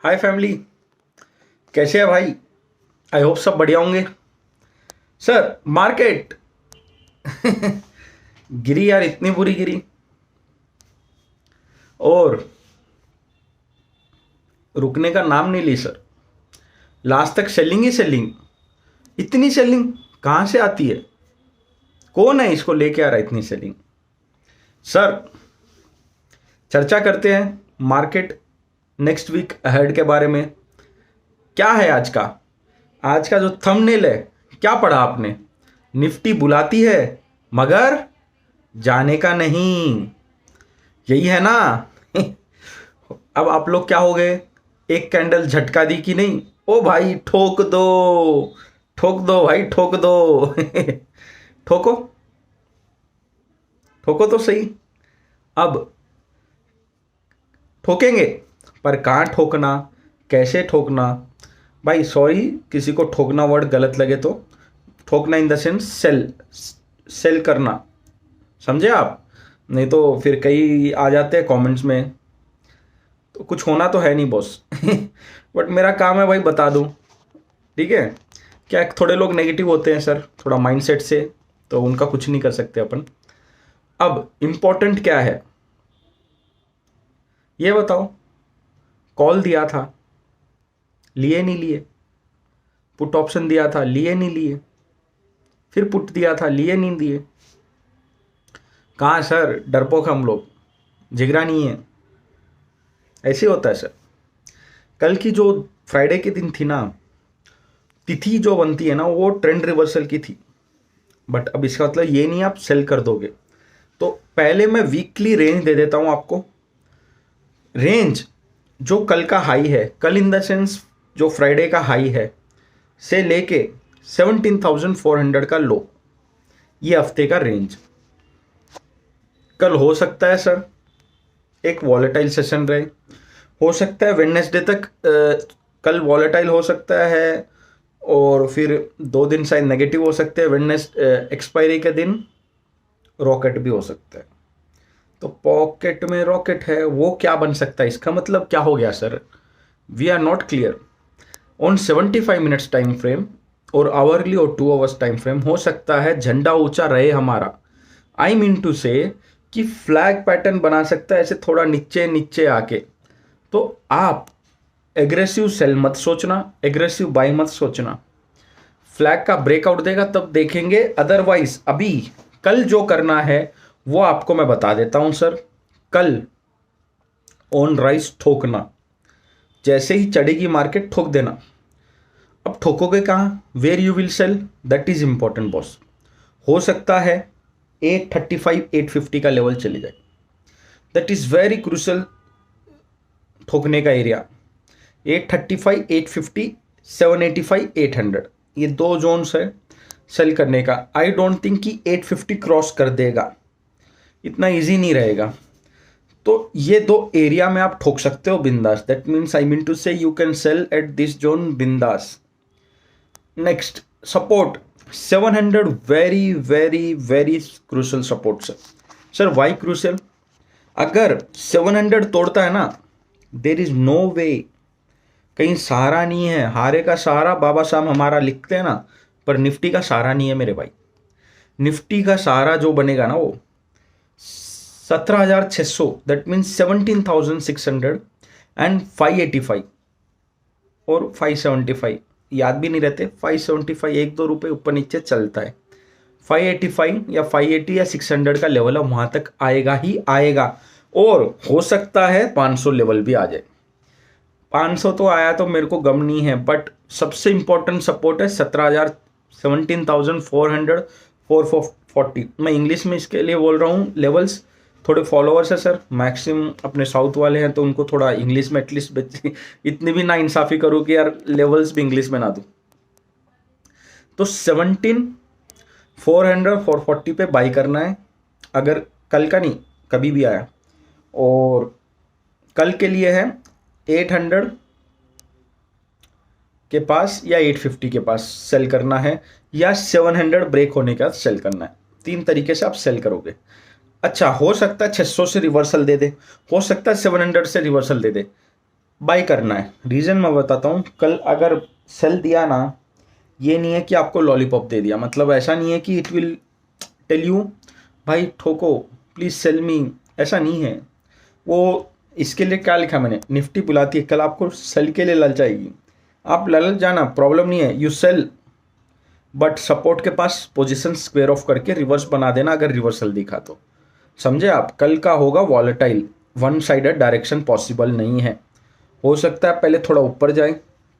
हाय family, कैसे है भाई। आई होप सब बढ़िया होंगे। सर मार्केट गिरी यार, इतनी बुरी गिरी और रुकने का नाम नहीं ली सर। लास्ट तक सेलिंग ही सेलिंग। इतनी सेलिंग कहाँ से आती है? कौन है इसको लेके आ रहा है इतनी सेलिंग? सर चर्चा करते हैं मार्केट नेक्स्ट वीक अहेड के बारे में। क्या है आज का जो थंबनेल है, क्या पढ़ा आपने? निफ्टी बुलाती है मगर जाने का नहीं, यही है ना। अब आप लोग क्या हो गए? एक कैंडल झटका दी कि नहीं, ओ भाई ठोक दो, ठोक दो भाई, ठोक दो। ठोको, ठोको तो सही। अब ठोकेंगे, पर कहाँ ठोकना, कैसे ठोकना? भाई सॉरी, किसी को ठोकना वर्ड गलत लगे तो। ठोकना in the sense sell, sell करना, समझे आप? नहीं तो फिर कई आ जाते हैं कमेंट्स में, तो कुछ होना तो है नहीं बॉस। बट मेरा काम है भाई बता दूं, ठीक है। क्या थोड़े लोग नेगेटिव होते हैं सर, थोड़ा माइंडसेट से, तो उनका कुछ नहीं कर सकते अपन। अब इम्पोर्टेंट क्या है ये बताओ। कॉल दिया था, लिए नहीं लिए। पुट ऑप्शन दिया था, लिए नहीं लिए। फिर पुट दिया था, लिए नहीं दिए। कहाँ सर, डरपोक हम लोग, जिगरा नहीं है। ऐसे होता है सर। कल की जो फ्राइडे के दिन थी ना, तिथि जो बनती है ना, वो ट्रेंड रिवर्सल की थी। बट अब इसका मतलब ये नहीं आप सेल कर दोगे। तो पहले मैं वीकली रेंज दे देता हूं आपको। रेंज जो कल का हाई है, कल इन द सेंस जो फ्राइडे का हाई है, से लेके 17,400 का लो, ये हफ्ते का रेंज। कल हो सकता है सर एक वॉलेटाइल सेशन रहे, हो सकता है वेडनेसडे तक कल वॉलेटाइल हो सकता है, और फिर 2 दिन शायद नेगेटिव हो सकते हैं। वेडनेस एक्सपायरी के दिन रॉकेट भी हो सकता है। तो पॉकेट में रॉकेट है, वो क्या बन सकता है? इसका मतलब क्या हो गया sir? We are not clear on 75 minutes time frame और आवरली और 2 आवर्स टाइम फ्रेम। हो सकता है झंडा ऊंचा रहे हमारा। आई मीन टू से कि फ्लैग पैटर्न बना सकता है ऐसे थोड़ा नीचे नीचे आके। तो आप एग्रेसिव सेल मत सोचना, एग्रेसिव बाई मत सोचना। फ्लैग का ब्रेकआउट देगा तब देखेंगे, अदरवाइज अभी कल जो करना है वो आपको मैं बता देता हूं सर। कल ऑन राइज ठोकना, जैसे ही चढ़ेगी मार्केट ठोक देना। अब ठोकोगे कहाँ, where you will sell, that is important boss. हो सकता है 835 850 का लेवल चले जाए, दैट इज वेरी क्रूशल ठोकने का एरिया। 835 850 785 800, ये 2 जोन्स है सेल करने का। आई डोंट थिंक कि 850 क्रॉस कर देगा, इतना इजी नहीं रहेगा। तो ये 2 एरिया में आप ठोक सकते हो बिंदास। That means I mean to say you can sell at this zone बिंदास। Next support 700, very very very crucial support sir. Sir why crucial? अगर 700 तोड़ता है ना, देर इज नो वे, कहीं सहारा नहीं है। हारे का सहारा बाबा साहब हमारा लिखते हैं ना, पर निफ्टी का सहारा नहीं है मेरे भाई। निफ्टी का सहारा जो बनेगा ना वो 17,600, दैट मीन्स 17,600 एंड 585 और 575, याद भी नहीं रहते। 575 1-2 रुपये ऊपर नीचे चलता है। 585 या 580 या 600 का लेवल है, वहां तक आएगा ही आएगा। और हो सकता है 500 लेवल भी आ जाए। 500 तो आया तो मेरे को गम नहीं है, बट सबसे इंपॉर्टेंट सपोर्ट है 17,400 440। मैं इंग्लिश में इसके लिए बोल रहा हूँ लेवल्स। थोड़े फॉलोअर्स है सर, मैक्सिमम अपने साउथ वाले हैं, तो उनको थोड़ा इंग्लिश में एटलीस्ट इतनी भी ना इंसाफी करूँ कि यार लेवल्स भी इंग्लिश में ना दूँ। तो 17,400 440 पे बाई करना है, अगर कल का नहीं कभी भी आया। और कल के लिए है 800 के पास या 850 के पास सेल करना है, या 700 ब्रेक होने के बाद सेल करना है। 3 तरीके से आप सेल करोगे। अच्छा, हो सकता है 600 से रिवर्सल दे दे, हो सकता है 700 से रिवर्सल दे दे। बाय करना है। रीज़न मैं बताता हूँ, कल अगर सेल दिया ना, ये नहीं है कि आपको लॉलीपॉप दे दिया, मतलब ऐसा नहीं है कि इट विल टेल यू भाई ठोको प्लीज़ सेल मी, ऐसा नहीं है। वो इसके लिए क्या लिखा मैंने, निफ्टी बुलाती है कल आपको सेल के लिए ललचाएगी, आप ललच जाना, प्रॉब्लम नहीं है, यू सेल, बट सपोर्ट के पास पोजीशन स्क्वेयर ऑफ करके रिवर्स बना देना अगर रिवर्सल दिखा तो, समझे आप। कल का होगा volatile, one sided direction possible नहीं है। हो सकता है पहले थोड़ा ऊपर जाए,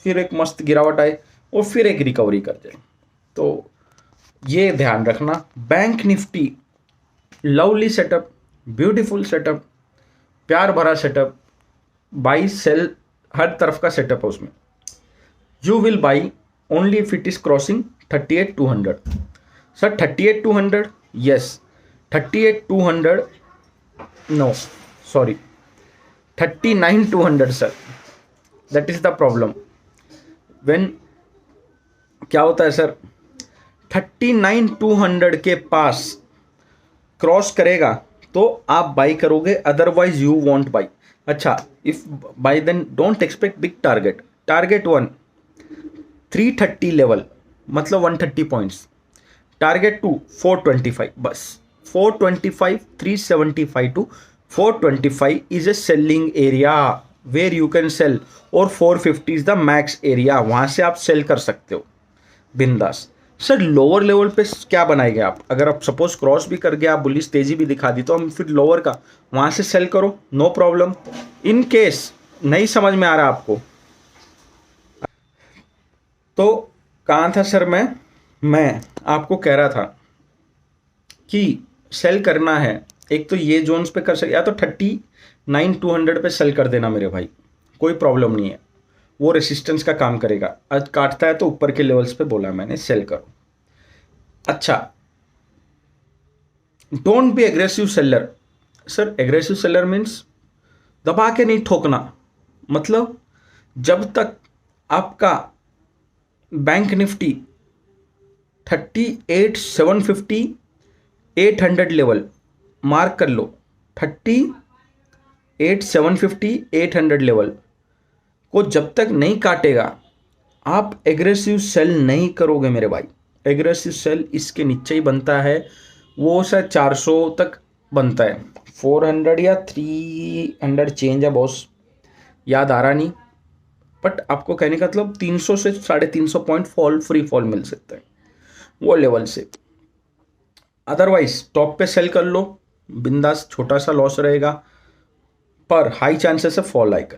फिर एक मस्त गिरावट आए और फिर एक रिकवरी कर जाए। तो ये ध्यान रखना। Bank Nifty lovely setup, beautiful setup, प्यार भरा सेटअप, बाई सेल हर तरफ का सेटअप है उसमें। You will buy only if it is crossing 38,200। Sir 38,200, yes 38,200, no sorry 39,200 sir, that is the problem. When क्या होता है सर, 39,200 के पास क्रॉस करेगा तो आप बाई करोगे, अदरवाइज यू वॉन्ट बाई। अच्छा, if buy then don't expect big target. Target 1 330 level, मतलब 130 पॉइंट्स। टारगेट 2 425, बस 425, 375 to 425 is a selling area where you can sell, और 450 इज द मैक्स एरिया, वहां से आप सेल कर सकते हो बिंदास। सर लोअर लेवल पे क्या बनाएंगे आप, अगर आप सपोज क्रॉस भी कर गया, आप बुलिश तेजी भी दिखा दी, तो हम फिर लोअर का वहां से सेल करो, नो प्रॉब्लम। इन केस नहीं समझ में आ रहा आपको, तो कहाँ था सर मैं आपको कह रहा था कि सेल करना है, एक तो ये जोन्स पे कर सकते, या तो 39,200 पे सेल कर देना मेरे भाई, कोई प्रॉब्लम नहीं है, वो रेसिस्टेंस का काम करेगा। आज काटता है तो ऊपर के लेवल्स पे बोला मैंने सेल करो। अच्छा, don't be aggressive seller. Sir aggressive seller means दबा के नहीं ठोकना, मतलब जब तक आपका बैंक निफ्टी 38,750 800 लेवल मार्क कर लो, 38,750 800 लेवल को जब तक नहीं काटेगा आप एग्रेसिव सेल नहीं करोगे मेरे भाई। एग्रेसिव सेल इसके नीचे ही बनता है, वो शायद 400 तक बनता है, 400 या 300 चेंज है बॉस, याद आ रहा नहीं, बट आपको कहने का मतलब 300 से 350 पॉइंट फॉल, फ्री फॉल मिल सकता है वो लेवल से। अदरवाइज टॉप पे सेल कर लो बिंदास, छोटा सा लॉस रहेगा पर हाई चांसेस है फॉल आएगा।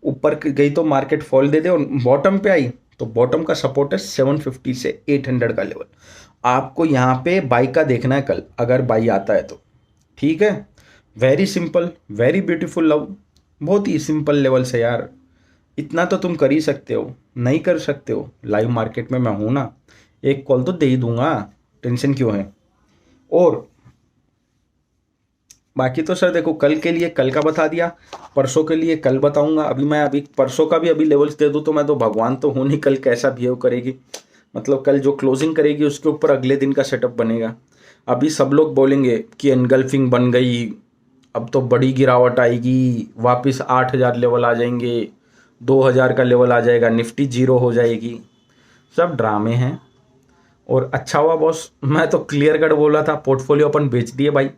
ऊपर गई तो मार्केट फॉल दे दे, और बॉटम पे आई तो बॉटम का सपोर्ट है 750 से 800 का लेवल। आपको यहाँ पे बाई का देखना है कल, अगर बाई आता है तो ठीक है। Very simple, very beautiful love, बहुत ही सिंपल लेवल से यार, इतना तो तुम कर ही सकते हो, नहीं कर सकते हो लाइव मार्केट में मैं हूं ना, एक कॉल तो दे ही दूंगा, टेंशन क्यों है। और बाकी तो सर देखो, कल के लिए कल का बता दिया, परसों के लिए कल बताऊंगा। अभी परसों का भी अभी लेवल्स दे दूँ तो मैं तो भगवान तो हूँ नहीं, कल कैसा बिहेव करेगी, मतलब कल जो क्लोजिंग करेगी उसके ऊपर अगले दिन का सेटअप बनेगा। अभी सब लोग बोलेंगे कि एनगल्फिंग बन गई, अब तो बड़ी गिरावट आएगी, वापस 8,000 लेवल आ जाएंगे, 2,000 का लेवल आ जाएगा, निफ्टी जीरो हो जाएगी, सब ड्रामे हैं। और अच्छा हुआ बॉस, मैं तो क्लियर कट बोला था, पोर्टफोलियो अपन बेच दिए भाई,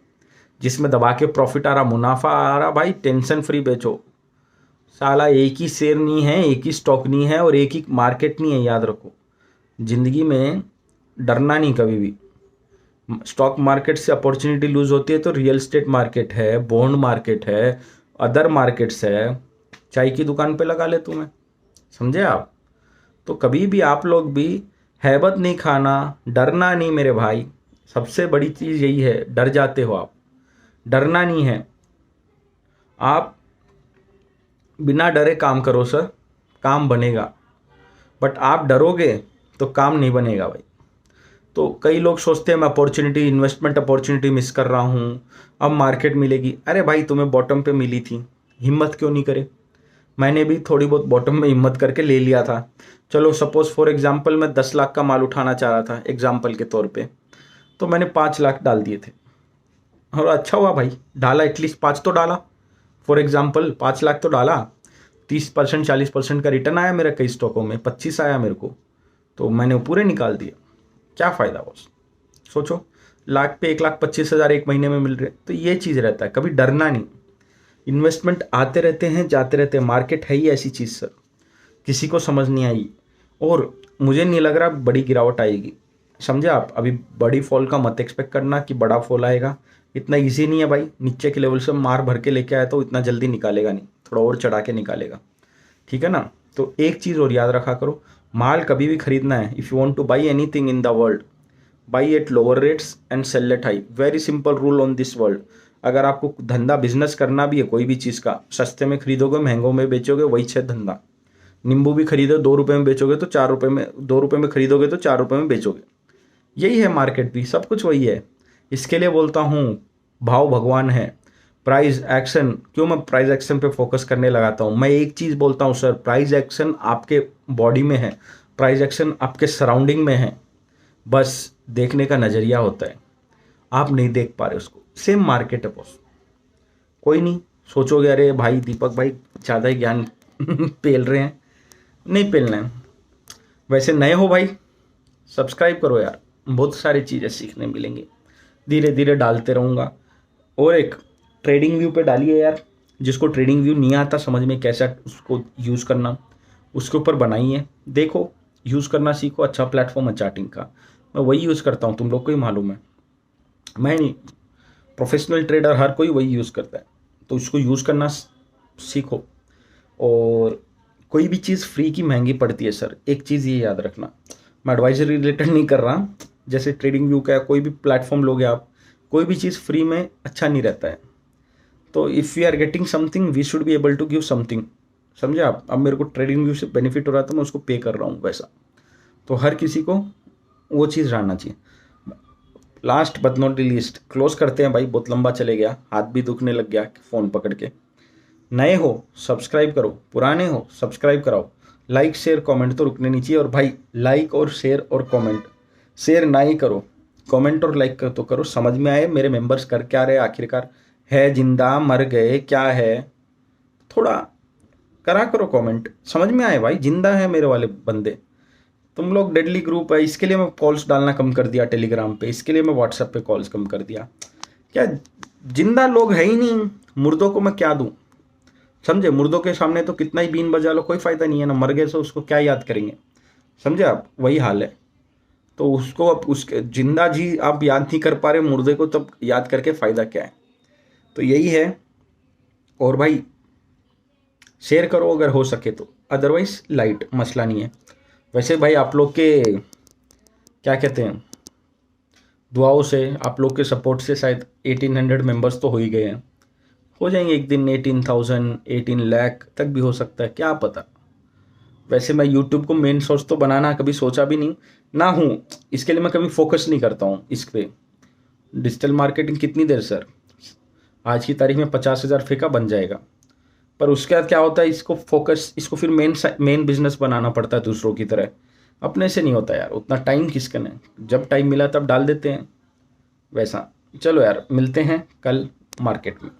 जिसमें दबा के प्रॉफिट आ रहा, मुनाफा आ रहा भाई, टेंशन फ्री बेचो। साला एक ही शेयर नहीं है, एक ही स्टॉक नहीं है, और एक ही मार्केट नहीं है, याद रखो। जिंदगी में डरना नहीं कभी भी। स्टॉक मार्केट से अपॉर्चुनिटी लूज होती है तो रियल एस्टेट मार्केट है, बॉन्ड मार्केट है, अदर मार्केट्स है, चाय की दुकान पे लगा ले तुम्हें, समझे आप। तो कभी भी आप लोग भी हैबत नहीं खाना, डरना नहीं मेरे भाई। सबसे बड़ी चीज़ यही है, डर जाते हो आप, डरना नहीं है। आप बिना डरे काम करो सर, काम बनेगा, बट आप डरोगे तो काम नहीं बनेगा भाई। तो कई लोग सोचते हैं मैं अपॉर्चुनिटी, इन्वेस्टमेंट अपॉर्चुनिटी मिस कर रहा हूँ, अब मार्केट मिलेगी। अरे भाई तुम्हें बॉटम पे मिली थी, हिम्मत क्यों नहीं करे। मैंने भी थोड़ी बहुत बॉटम में हिम्मत करके ले लिया था। चलो सपोज फॉर एग्जांपल मैं 10 लाख का माल उठाना चाह रहा था एग्जांपल के तौर पे, तो मैंने 5 लाख डाल दिए थे, और अच्छा हुआ भाई डाला, एटलीस्ट 5 तो डाला। फॉर एग्जांपल 5 लाख तो डाला, 30% 40% का रिटर्न आया मेरा कई स्टॉकों में, 25 आया मेरे को, तो मैंने वो पूरे निकाल दिए। क्या फ़ायदा बॉस? सोचो, लाख पे 1,25,000 एक महीने में मिल रहे, तो ये चीज़ रहता है, कभी डरना नहीं। इन्वेस्टमेंट आते रहते हैं जाते रहते हैं, मार्केट है ही ऐसी चीज़ सर, किसी को समझ नहीं आई, और मुझे नहीं लग रहा बड़ी गिरावट आएगी, समझे आप। अभी बड़ी फॉल का मत एक्सपेक्ट करना कि बड़ा फॉल आएगा, इतना इजी नहीं है भाई। नीचे के लेवल से मार भर के लेके आया तो इतना जल्दी निकालेगा नहीं, थोड़ा और चढ़ा के निकालेगा, ठीक है ना। तो एक चीज़ और याद रखा करो, माल कभी भी खरीदना है, if you want to buy anything in the world, buy at lower rates and sell at high. Very simple rule on this world. अगर आपको धंधा बिजनेस करना भी है कोई भी चीज़ का, सस्ते में खरीदोगे महंगों में बेचोगे, वही है धंधा। नींबू भी खरीदो 2 रुपये में बेचोगे तो 4 रुपये में, 2 रुपये में खरीदोगे तो 4 रुपये में बेचोगे। यही है मार्केट भी, सब कुछ वही है। इसके लिए बोलता हूँ भाव भगवान है। प्राइस एक्शन, क्यों मैं प्राइस एक्शन पे फोकस करने लगाता हूँ? मैं एक चीज़ बोलता हूँ सर, प्राइस एक्शन आपके बॉडी में है, प्राइस एक्शन आपके सराउंडिंग में है, बस देखने का नज़रिया होता है, आप नहीं देख पा रहे उसको। सेम मार्केट है बॉस। कोई नहीं सोचोगे अरे भाई दीपक भाई ज़्यादा ही ज्ञान पेल रहे हैं, नहीं पेलना है। वैसे नए हो भाई, सब्सक्राइब करो यार, बहुत सारी चीज़ें सीखने मिलेंगी, धीरे धीरे डालते रहूँगा। और एक ट्रेडिंग व्यू पे डालिए यार, जिसको ट्रेडिंग व्यू नहीं आता समझ में कैसा उसको यूज़ करना, उसके ऊपर बनाइए, देखो यूज़ करना सीखो। अच्छा प्लेटफॉर्म है चार्टिंग का, मैं वही यूज़ करता हूँ, तुम लोग को ही मालूम है। मैं नहीं, प्रोफेशनल ट्रेडर हर कोई वही यूज़ करता है, तो उसको यूज़ करना सीखो। और कोई भी चीज़ फ्री की महंगी पड़ती है सर, एक चीज़ ये याद रखना, मैं एडवाइजरी रिलेटेड नहीं कर रहा, जैसे ट्रेडिंग व्यू का कोई भी प्लेटफॉर्म लोगे आप, कोई भी चीज़ फ्री में अच्छा नहीं रहता है। तो if we are getting something we should be able to give something, समझे आप। अब मेरे को ट्रेडिंग व्यू से बेनिफिट हो रहा था, मैं उसको पे कर रहा हूँ वैसा, तो हर किसी को वो चीज़ जानना चाहिए। Last but not the least, close करते हैं भाई, बहुत लंबा चले गया, हाथ भी दुखने लग गया फ़ोन पकड़ के। नए हो सब्सक्राइब करो, पुराने हो सब्सक्राइब कराओ, लाइक शेयर कमेंट तो रुकने नहीं चाहिए। और भाई लाइक और शेयर और कमेंट, शेयर ना ही करो, कमेंट और लाइक तो करो, समझ में आए मेरे मेंबर्स कर क्या रहे आखिरकार, है जिंदा मर गए क्या है, थोड़ा करा करो कमेंट, समझ में आए भाई, जिंदा है मेरे वाले बंदे। तुम लोग डेडली ग्रुप है, इसके लिए मैं कॉल्स डालना कम कर दिया टेलीग्राम पे, इसके लिए मैं व्हाट्सएप पे कॉल्स कम कर दिया। क्या जिंदा लोग है ही नहीं, मुर्दों को मैं क्या दूं, समझे। मुर्दों के सामने तो कितना ही बीन बजा लो कोई फ़ायदा नहीं है ना, मर गए तो उसको क्या याद करेंगे, समझे आप, वही हाल है। तो उसको अब उसके जिंदा जी आप याद नहीं कर पा रहे मुर्दे को, तब याद करके फ़ायदा क्या है। तो यही है। और भाई शेयर करो अगर हो सके तो, अदरवाइज लाइट मसला नहीं है। वैसे भाई आप लोग के क्या कहते हैं, दुआओं से, आप लोग के सपोर्ट से शायद 1800 मेंबर्स तो हो ही गए हैं, हो जाएंगे एक दिन 18,000 18 लाख तक भी हो सकता है, क्या पता। वैसे मैं यूट्यूब को मेन सोर्स तो बनाना कभी सोचा भी नहीं ना हूँ, इसके लिए मैं कभी फोकस नहीं करता हूँ इस पे। डिजिटल मार्केटिंग कितनी देर सर, आज की तारीख में 50,000 फेंका बन जाएगा, पर उसके बाद क्या होता है, इसको फोकस, इसको फिर मेन बिजनेस बनाना पड़ता है दूसरों की तरह, अपने से नहीं होता यार, उतना टाइम किसके ने, जब टाइम मिला तब डाल देते हैं वैसा। चलो यार मिलते हैं कल मार्केट में।